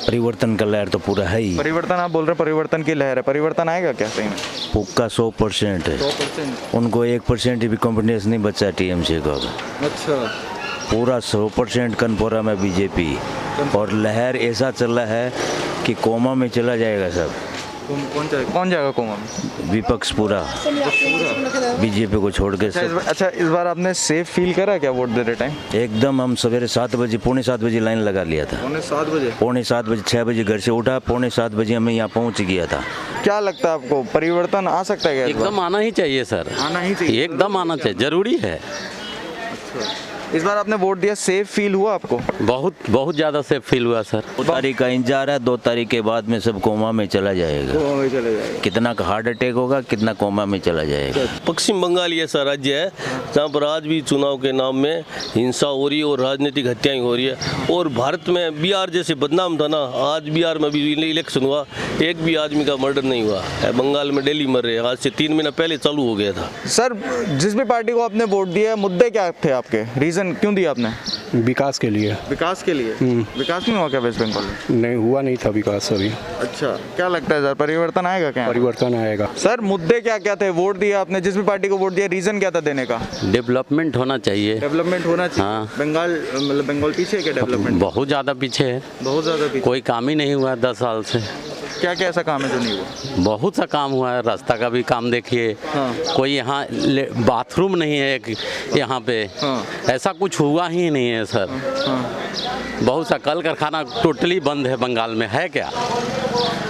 परिवर्तन का लहर तो पूरा है ही। परिवर्तन आप बोल रहे हैं, परिवर्तन की लहर है, परिवर्तन आएगा क्या सही में? पुक्का 100% है। 100%। उनको 1% भी कॉन्फिडेंस नहीं बचा टीएमसी को। अच्छा, पूरा 100% कन्फर्म है बीजेपी। और लहर ऐसा चल रहा है कि कोमा में चला जाएगा सब। कौन जाएगा कोमा में? विपक्ष पूरा बीजेपी को छोड़ के सब। अच्छा, इस बार आपने सेफ फील करा क्या वोट देते टाइम? एकदम। हम सवेरे 7 बजे, पौने 7 बजे लाइन लगा लिया था। पौने 7 बजे? पौने 7 बजे, 6 बजे घर से उठा, पौने 7 बजे हमें यहाँ पहुँच गया था। क्या लगता है आपको, परिवर्तन आ सकता है क्या इस बार? एकदम आना ही चाहिए सर, आना ही चाहिए, एकदम आना चाहिए, जरूरी है। इस बार आपने वोट दिया, सेफ फील हुआ आपको? बहुत ज़्यादा सेफ फील हुआ सर। 2 तारीख का इंतजार है, 2 तारीख के बाद में सब कोमा में चला जाएगा। कोमा में चले जाएगा। कितना का हार्ट अटैक होगा, कितना कोमा में चला जाएगा। पश्चिम बंगाल ये ऐसा राज्य है जहाँ पर आज भी चुनाव के नाम में हिंसा हो रही है और राजनीतिक हत्याएं हो रही है। और भारत में बिहार जैसे बदनाम था ना, आज बिहार में भी इलेक्शन हुआ, एक भी आदमी का मर्डर नहीं हुआ है। बंगाल में डेली मर रहे हैं, आज से 3 महीना पहले चालू हो गया था। सर, जिस भी पार्टी को आपने वोट दिया, मुद्दे क्या थे आपके? रीजन क्यों दिया आपने? विकास के लिए। विकास के लिए? विकास नहीं हुआ क्या वेस्ट बंगाल में? नहीं हुआ, नहीं था विकास अभी। अच्छा, क्या लगता है सर, परिवर्तन आएगा क्या? परिवर्तन आएगा। सर, मुद्दे क्या क्या थे? वोट दिया आपने, जिस भी पार्टी को वोट दिया, रीजन क्या था देने का? डेवलपमेंट होना चाहिए। डेवलपमेंट होना चाहिए। हाँ। बंगाल मतलब बंगाल पीछे है क्या डेवलपमेंट? बहुत ज़्यादा पीछे है, बहुत ज्यादा पीछे। कोई काम ही नहीं हुआ है 10 साल से। क्या क्या ऐसा काम है जो नहीं हुआ? बहुत सा काम हुआ है, रास्ता का भी काम देखिए। हाँ। कोई यहाँ बाथरूम नहीं है एक यहाँ पे। हाँ। ऐसा कुछ हुआ ही नहीं है सर। हाँ। बहुत सा कल कारखाना टोटली बंद है बंगाल में, है क्या?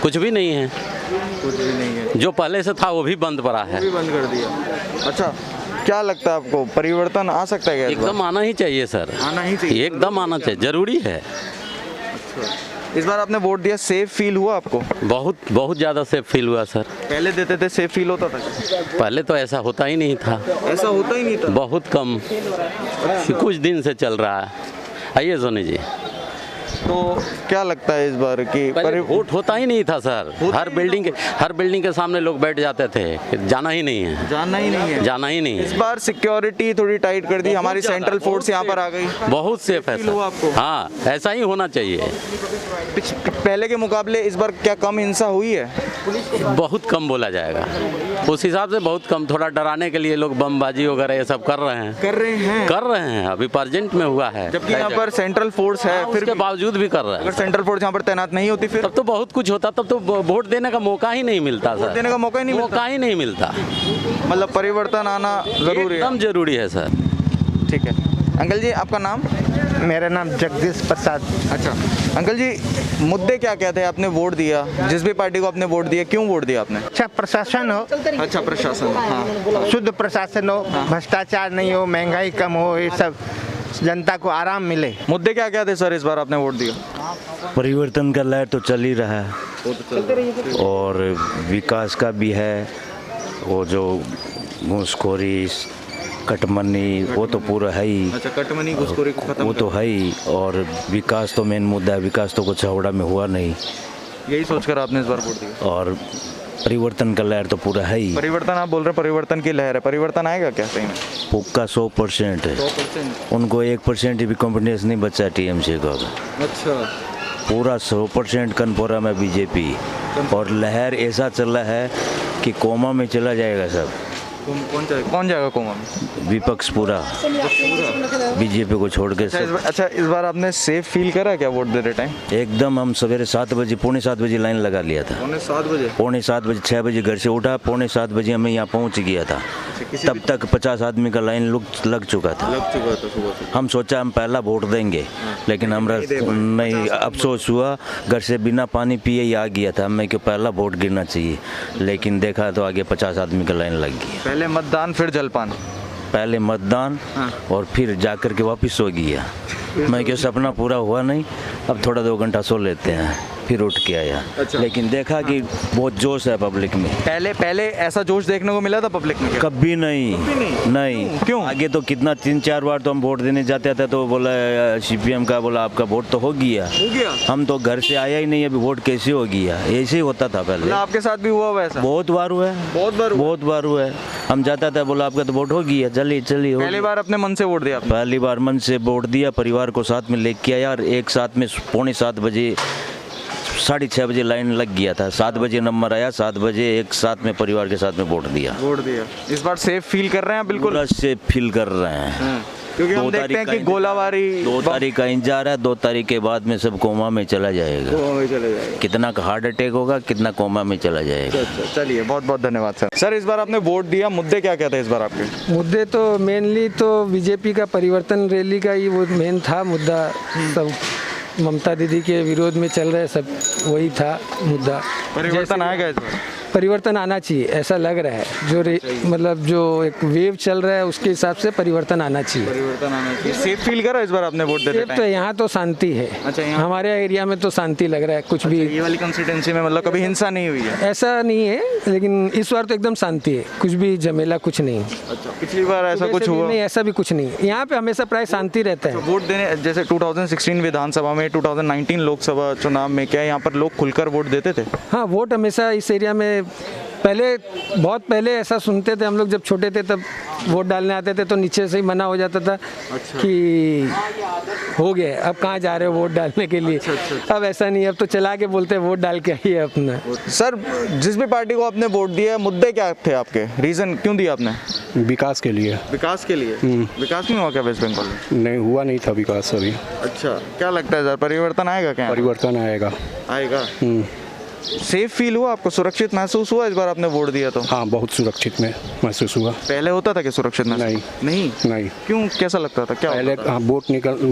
कुछ भी नहीं है। कुछ भी नहीं है। जो पहले से था वो भी बंद पड़ा है। वो भी बंद कर दिया। अच्छा, क्या लगता है आपको, परिवर्तन आ सकता है क्या इस बार? एकदम आना ही चाहिए सर, आना ही चाहिए, एकदम आना चाहिए, जरूरी है। इस बार आपने वोट दिया, सेफ फील हुआ आपको? बहुत ज़्यादा सेफ फील हुआ सर। पहले देते थे सेफ फील होता था? पहले तो ऐसा होता ही नहीं था, ऐसा होता ही नहीं था। बहुत कम, कुछ दिन से चल रहा है। आइए सोनी जी। तो क्या लगता है इस बार कि पहले वोट होता ही नहीं था सर। हर बिल्डिंग के सामने लोग बैठ जाते थे, जाना ही नहीं है, जाना ही नहीं है, जाना ही नहीं इस है। बार सिक्योरिटी थोड़ी टाइट कर दी, हमारी सेंट्रल फोर्स यहाँ पर आ गई। बहुत सेफ है फील हुआ आपको? सर। हाँ, ऐसा ही होना चाहिए। पहले के मुकाबले इस बार क्या कम हिंसा हुई है? बहुत कम बोला जाएगा, उस हिसाब से बहुत कम। थोड़ा डराने के लिए लोग बमबाजी वगैरह ये सब कर रहे हैं, अभी प्रेजेंट में हुआ है। जबकि यहाँ पर सेंट्रल फोर्स है, फिर उसके बावजूद भी कर रहे अगर हैं। सेंट्रल फोर्स यहाँ पर तैनात नहीं होती फिर तब तो बहुत कुछ होता, तब तो वोट देने का मौका ही नहीं मिलता सर। देने का मौका ही नहीं मिलता। मौका ही नहीं मिलता। मतलब परिवर्तन आना जरूरी है। एकदम जरूरी है सर। ठीक है। अंकल जी, आपका नाम? मेरा नाम जगदीश प्रसाद। अच्छा अंकल जी, मुद्दे क्या क्या थे? आपने वोट दिया, जिस भी पार्टी को आपने वोट दिया, क्यों वोट दिया आपने? अच्छा प्रशासन हो, अच्छा प्रशासन, हाँ। शुद्ध प्रशासन हो, भ्रष्टाचार नहीं हो, महंगाई कम हो, ये सब जनता को आराम मिले। मुद्दे क्या क्या थे सर इस बार आपने वोट दिया? परिवर्तन का लहर तो चल ही रहा है और विकास का भी है। वो जो घूसखोरी, कटमनी, वो तो पूरा है ही। अच्छा, कटमनी घूसखोरी को खत्म वो तो है ही। और विकास तो मेन मुद्दा है, विकास तो कुछ हावड़ा में हुआ नहीं। यही सोचकर आपने इस बार वोट दिया? और परिवर्तन का लहर तो पूरा है ही। परिवर्तन आप बोल रहे हैं, परिवर्तन की लहर है, परिवर्तन आएगा क्या सही में? पुक्का 100% है। 100%। उनको 1% भी कॉन्फिडेंस नहीं बचा टीएमसी को। अच्छा, पूरा 100% कन्फर्म है बीजेपी। और लहर ऐसा चल रहा है कि कोमा में चला जाएगा सब। कौन जाएगा कोमा में? विपक्ष पूरा बीजेपी को छोड़ के सब। अच्छा, इस बार आपने सेफ फील करा क्या वोट देते टाइम? एकदम। हम सवेरे 7 बजे, पौने 7 बजे लाइन लगा लिया था। पौने 7 बजे? पौने 7 बजे, 6 बजे घर से उठा, पौने 7 बजे हमें यहाँ पहुँच गया था। तब तक 50 आदमी का लाइन लग चुका था। सुबह से। हम सोचा हम पहला वोट देंगे, लेकिन हमरा नहीं, अफसोस हुआ, घर से बिना पानी पिए ही आ गया था। हमें क्यों पहला वोट गिरना चाहिए, लेकिन देखा तो आगे 50 आदमी का लाइन लग गई। पहले मतदान फिर जलपान? पहले मतदान और फिर जाकर के वापस सो गया। मैं क्यों सपना पूरा हुआ नहीं, अब थोड़ा 2 घंटा सो लेते हैं, फिर उठ के आया। अच्छा। लेकिन देखा कि बहुत जोश है पब्लिक में। पहले ऐसा जोश देखने को मिला था पब्लिक में क्या? कभी नहीं। क्यों? आगे तो कितना 3-4 बार तो हम वोट देने जाते थे तो बोला सीपीएम का, बोला आपका वोट तो हो गया। हम तो घर से आया ही नहीं, अभी वोट कैसे हो गया? ऐसे ही होता था पहले। आपके साथ भी हुआ वैसा? बहुत बार हुआ है, बहुत बार हुआ है। हम जाता था, बोला आपका तो वोट हो गया, चलिए पहली बार अपने मन से वोट दिया आपने? पहली बार मन से वोट दिया, परिवार को साथ में लेके आया और एक साथ में पौने 7 बजे 6:30 लाइन लग गया था, 7 बजे नंबर आया, 7 बजे एक साथ में परिवार के साथ में वोट दिया। वोट दिया। इस बार सेफ फील कर रहे हैं बिल्कुल? पूरा से फील कर रहे हैं, क्योंकि हम 2 देखते तारीख हैं का कि गोलाबारी 2 तारीख का इंतजार है। 2 तारीख के बाद में सब कोमा में चला जाएगा। चले जाएगा। कितना का हार्ट अटैक होगा, कितना कोमा में चला जाएगा। चलिए, बहुत बहुत धन्यवाद सर। सर, इस बार आपने वोट दिया, मुद्दे क्या क्या थे इस बार आपके? मुद्दे तो मेनली तो बीजेपी का परिवर्तन रैली का ही वो मेन था मुद्दा। सब ममता दीदी के विरोध में चल रहे, सब वही था मुद्दा। परिवर्तन आएगा इस बार? परिवर्तन आना चाहिए, ऐसा लग रहा है। मतलब जो एक वेव चल रहा है उसके हिसाब से परिवर्तन आना चाहिए। परिवर्तन आना चाहिए। सेफ फील करा इस बार आपने वोट देते सिर्फ तो यहाँ तो शांति है। अच्छा, यहाँ हमारे एरिया में तो शांति लग रहा है, कुछ भी ये वाली कंस्टिट्यूंसी में मतलब कभी हिंसा नहीं हुई है? ऐसा नहीं है, लेकिन इस बार तो एकदम शांति है, कुछ भी झमेला कुछ नहीं। अच्छा, पिछली बार ऐसा कुछ हुआ? नहीं, ऐसा भी कुछ नहीं। यहाँ पे हमेशा प्राय शांति रहता है। वोट देने जैसे 2016 विधानसभा में, 2019 लोकसभा चुनाव में, क्या यहाँ पर लोग खुलकर वोट देते थे? हाँ, वोट हमेशा इस एरिया में बहुत पहले ऐसा सुनते थे हम लोग, जब छोटे थे तब वोट डालने आते थे तो नीचे से ही मना हो जाता था। अच्छा। कि हो गए, अब कहाँ जा रहे हो वोट डालने के लिए। अच्छा। अब ऐसा नहीं, अब तो चला के बोलते हैं वोट डाल के आइए अपना। सर, जिस भी पार्टी को आपने वोट दिया, मुद्दे क्या थे आपके? रीजन क्यों दिया आपने? विकास के लिए। विकास के लिए? विकास नहीं हुआ क्या वेस्ट बंगाल में? नहीं हुआ, नहीं था विकास अभी। अच्छा, क्या लगता है सर, परिवर्तन आएगा क्या? परिवर्तन आएगा। आएगा। सेफ फील हुआ आपको? सुरक्षित महसूस हुआ इस बार आपने वोट दिया तो? हाँ, बहुत सुरक्षित में महसूस हुआ। पहले होता था कि सुरक्षित महसूस? नहीं। नहीं। क्यों, कैसा लगता था? क्या पहले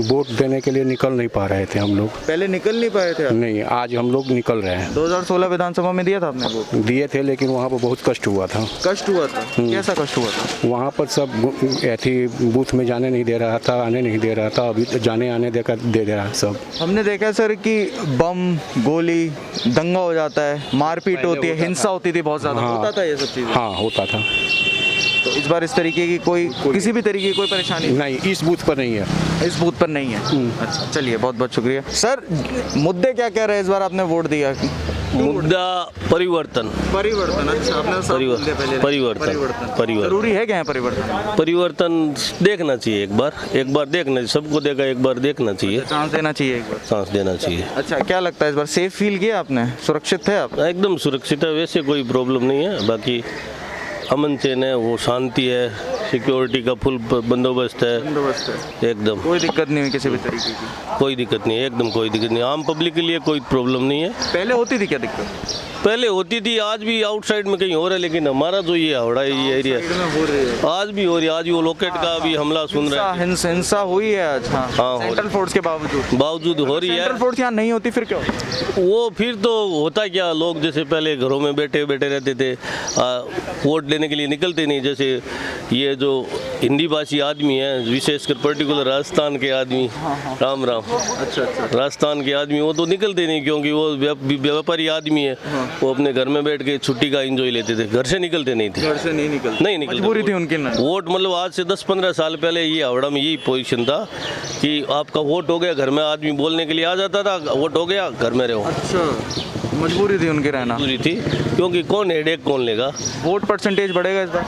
वोट देने के लिए निकल नहीं पा रहे थे हम लोग। पहले निकल नहीं पाए थे? नहीं, आज हम लोग निकल रहे हैं। 2016 विधानसभा में दिया था आपने वोट? दिए थे, लेकिन वहाँ पर बहुत कष्ट हुआ था। कष्ट हुआ था? कैसा कष्ट हुआ था? वहाँ पर सब ऐसी बूथ में जाने नहीं दे रहा था, आने नहीं दे रहा था। अभी तो जाने आने दे रहा है सब। हमने देखा सर कि बम, गोली, दंगा हो जाता है, मारपीट होती है, हिंसा होती थी बहुत ज्यादा। हाँ, होता था ये सब चीजें? हाँ, होता था। तो इस बार इस तरीके की कोई किसी भी तरीके की कोई परेशानी नहीं, इस बूथ पर नहीं है। इस बूथ पर नहीं है। अच्छा, चलिए, बहुत बहुत शुक्रिया सर। मुद्दे क्या कह रहे हैं इस बार आपने वोट दिया? मुद्दा परिवर्तन। परिवर्तन। अच्छा, आपने परिवर्तन जरूरी है क्या परिवर्तन? परिवर्तन देखना चाहिए, एक बार देखना चाहिए। सबको देखा, एक बार देखना चाहिए। चांस देना चाहिए, एक बार सांस देना चाहिए। अच्छा, क्या लगता है इस बार सेफ फील किया आपने? सुरक्षित थे आप? एकदम सुरक्षित है, वैसे कोई प्रॉब्लम नहीं है। बाकी अमन चैन है, वो शांति है, सिक्योरिटी का फुल बंदोबस्त है। एकदम कोई दिक्कत नहीं हुई किसी भी तरीके की? कोई दिक्कत नहीं है, एकदम कोई दिक्कत नहीं। आम पब्लिक के लिए कोई प्रॉब्लम नहीं है। पहले होती थी क्या दिक्कत? पहले होती थी, आज भी आउटसाइड में कहीं हो रहा है, लेकिन हमारा जो ये हावड़ा ये एरिया आज भी हो रही है। आज वो लॉकेट का भी हमला सुन रहे हैं। हिंसा हुई है आज? हाँ, सेंट्रल फोर्स के बावजूद हो रही है। सेंट्रल फोर्स यहाँ नहीं होती फिर क्या? वो फिर तो होता क्या, लोग जैसे पहले घरों में बैठे रहते थे, वोट लेने के लिए निकलते नहीं। जैसे ये जो हिंदी भाषी आदमी है, विशेषकर पर्टिकुलर राजस्थान के आदमी, राम अच्छा, राजस्थान के आदमी, वो तो निकलते नहीं, क्योंकि वो व्यापारी आदमी है। वो अपने घर में बैठ के छुट्टी का एंजॉय लेते थे, घर से निकलते नहीं थे। घर से नहीं निकलते? मजबूरी थी उनकी ना। वोट मतलब आज से 10-15 साल पहले ये हावड़ा में यही पोजीशन था कि आपका वोट हो गया, घर में आदमी बोलने के लिए आ जाता था, वोट हो गया, घर में रहो। अच्छा, मजबूरी थी उनकी रहना? मजबूरी थी, क्योंकि कौन हेडेक कौन लेगा। वोट परसेंटेज बढ़ेगा इस बार?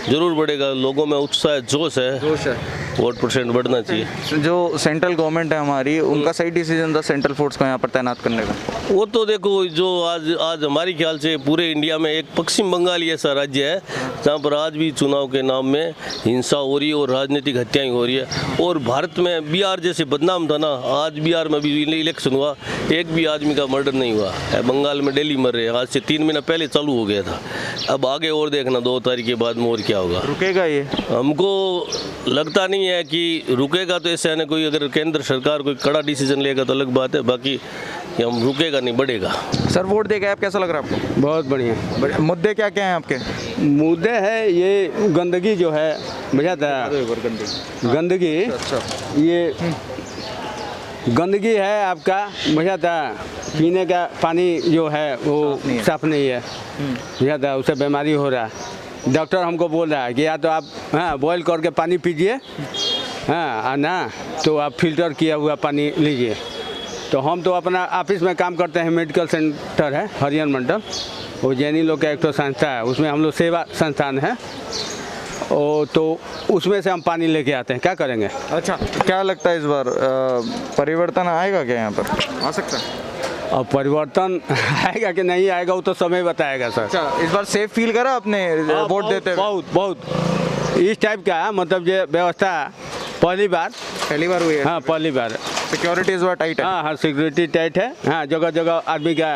जरूर बढ़ेगा, लोगों में उत्साह, जोश है। वोट परसेंट बढ़ना चाहिए। जो सेंट्रल गवर्नमेंट है हमारी, उनका सही डिसीजन था सेंट्रल फोर्स को यहाँ पर तैनात करने का? वो तो देखो, जो आज हमारे ख्याल से पूरे इंडिया में एक पश्चिम बंगाल ही ऐसा राज्य है जहाँ पर आज भी चुनाव के नाम में हिंसा हो रही है और राजनीतिक हत्याएं हो रही है। और भारत में बिहार जैसे बदनाम था ना, आज बिहार में भी इलेक्शन हुआ, एक भी आदमी का मर्डर नहीं हुआ है। बंगाल में डेली मर रहे हैं, आज से 3 महीना पहले चालू हो गया था। अब आगे और देखना 2 तारीख के बाद में और क्या होगा। रुकेगा ये? हमको लगता नहीं है कि रुकेगा। तो ऐसा है ना, कोई अगर केंद्र सरकार कोई कड़ा डिसीजन लेगा तो अलग बात है, बाकी हम रुकेगा नहीं, बढ़ेगा। सर, वोट देगा, आप कैसा लग रहा है आपको? बहुत बढ़िया। मुद्दे क्या क्या हैं आपके? मुद्दे है ये गंदगी जो है, बुझाता है गंदगी। अच्छा, ये गंदगी है आपका, बुझाता है। पीने का पानी जो है वो साफ नहीं है, बुझाता है, उससे बीमारी हो रहा है। डॉक्टर हमको बोल रहा है कि या तो आप बॉयल करके पानी पीजिए, ना तो आप फिल्टर किया हुआ पानी लीजिए। तो हम तो अपना ऑफिस में काम करते हैं, मेडिकल सेंटर है हरियन मंडल, वो जैनी लोग का एक तो संस्था है, उसमें हम लोग सेवा संस्थान है, और तो उसमें से हम पानी लेके आते हैं। क्या करेंगे? अच्छा, क्या लगता है इस बार परिवर्तन आएगा क्या यहाँ पर? आ सकता है? और परिवर्तन आएगा कि नहीं आएगा वो तो समय बताएगा सर। अच्छा, इस बार सेफ फील करा आपने वोट बहुत- देते हुए? बहुत बहुत इस टाइप का मतलब ये व्यवस्था पहली बार हुई है? हाँ पहली बार। सिक्योरिटी इस बार टाइट है? हाँ हाँ सिक्योरिटी टाइट है। हाँ जगह जगह आदमी का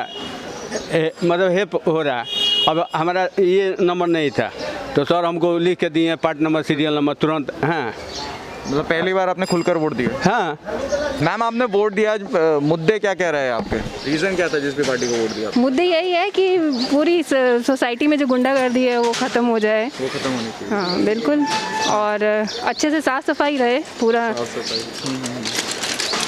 मतलब हेल्प हो रहा है। अब हमारा ये नंबर नहीं था तो सर हमको लिख के दिए पार्ट नंबर सीरियल नंबर तुरंत। हाँ मतलब पहली बार आपने खुलकर वोट दिया? हाँ मैम आपने वोट दिया, आज मुद्दे क्या कह रहे हैं आपके? रीजन क्या था जिस भी पार्टी को वोट दिया? मुद्दे यही है कि पूरी सोसाइटी में जो गुंडागर्दी है वो ख़त्म हो जाए। वो खत्म होनी चाहिए। हाँ बिल्कुल, और अच्छे से साफ़ सफाई रहे पूरा।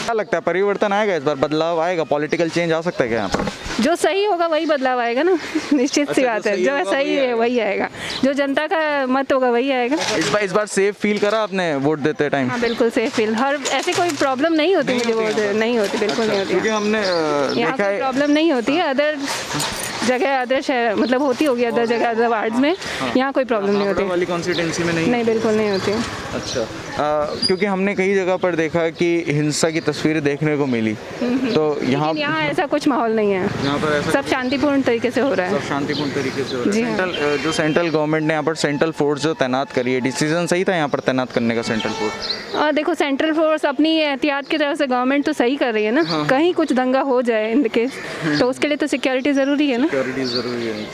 क्या लगता है परिवर्तन आएगा इस बार, बदलाव आएगा, पॉलिटिकल चेंज आ सकता है क्या यहाँ पर? जो सही होगा वही बदलाव आएगा ना, निश्चित सी जो बात है। सही जो होगा सही है वही आएगा, जो जनता का मत होगा वही आएगा। इस बार सेफ फील करा आपने वोट देते टाइम? हाँ बिल्कुल सेफ फील, हर ऐसे कोई प्रॉब्लम नहीं होती मुझे वोट नहीं होती, बिल्कुल नहीं होती। क्योंकि हमने यहाँ देखा कोई है प्रॉब्लम नहीं होती है, अदर जगह अदर शहर मतलब होती होगी अदर जगह अदर वार्ड्स में, यहाँ कोई प्रॉब्लम नहीं होती। वाली कॉन्स्टिट्यूंसी में नहीं? नहीं बिल्कुल नहीं होती। अच्छा, क्योंकि हमने कई जगह पर देखा कि हिंसा की तस्वीरें देखने को मिली, तो यहाँ लेकिन यहाँ ऐसा कुछ माहौल नहीं है, यहाँ पर ऐसा सब शांतिपूर्ण तरीके से हो रहा है। सब शांतिपूर्ण तरीके से हो रहा जी है। हाँ। जो सेंट्रल गवर्नमेंट ने यहाँ पर सेंट्रल फोर्स जो तैनात करी है, डिसीजन सही था यहाँ पर तैनात करने का सेंट्रल फोर्स? और देखो सेंट्रल फोर्स अपनी एहतियात की तरफ से गवर्नमेंट तो सही कर रही है ना, कहीं कुछ दंगा हो जाए इन केस तो उसके लिए तो सिक्योरिटी ज़रूरी है ना। सिक्योरिटी ज़रूरी है।